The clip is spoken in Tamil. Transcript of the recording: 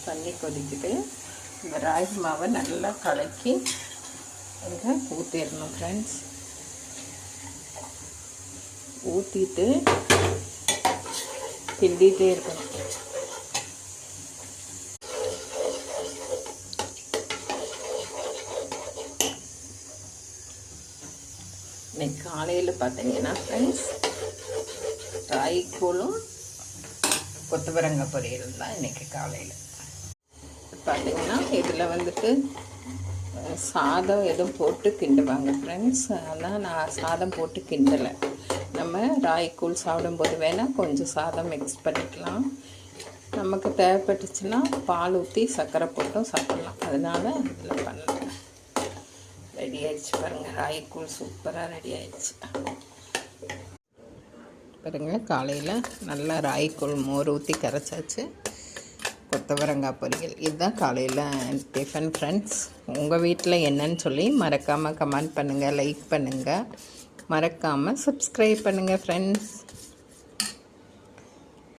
தண்ணி கொதிக்குது. இந்த ராகி மாவை நல்லா கலக்கி இங்கே ஊற்றிடணும் ஃப்ரெண்ட்ஸ். ஊற்றிட்டு கிண்டிகிட்டே இருக்கணும். இன்னைக்கு காலையில் பார்த்தீங்கன்னா ஃப்ரெண்ட்ஸ் ராகிக்கூழும் கொத்தவரங்காய் பொரியல் தான் இன்றைக்கி காலையில். பார்த்தீங்கன்னா இதில் வந்துட்டு சாதம் எதுவும் போட்டு கிண்டுவாங்க ஃப்ரெண்ட்ஸ். ஆனால் நான் சாதம் போட்டு கிண்டலை. நம்ம ராகிக்கூழ் சாப்பிடும்போது வேணால் கொஞ்சம் சாதம் மிக்ஸ் பண்ணிக்கலாம். நமக்கு தேவைப்பட்டுச்சுன்னா பால் ஊற்றி சர்க்கரை போட்டும் சாப்பிட்லாம். அதனால் இதில் பண்ணல. ரெடி ஆகிடுச்சு பாருங்கள், ராகிக்கூழ் சூப்பராக ரெடி ஆகிடுச்சு பாருங்கள். காலையில் நல்லா ராகிக்கூழ் மோர் ஊற்றி கரைச்சாச்சு. கொத்தவரங்காய் பொரியல், இதுதான் காலையில் டிஃபன் ஃப்ரெண்ட்ஸ். உங்கள் வீட்டில் என்னன்னு சொல்லி மறக்காமல் கமெண்ட் பண்ணுங்கள், லைக் பண்ணுங்கள், மறக்காமல் சப்ஸ்கிரைப் பண்ணுங்கள் ஃப்ரெண்ட்ஸ்.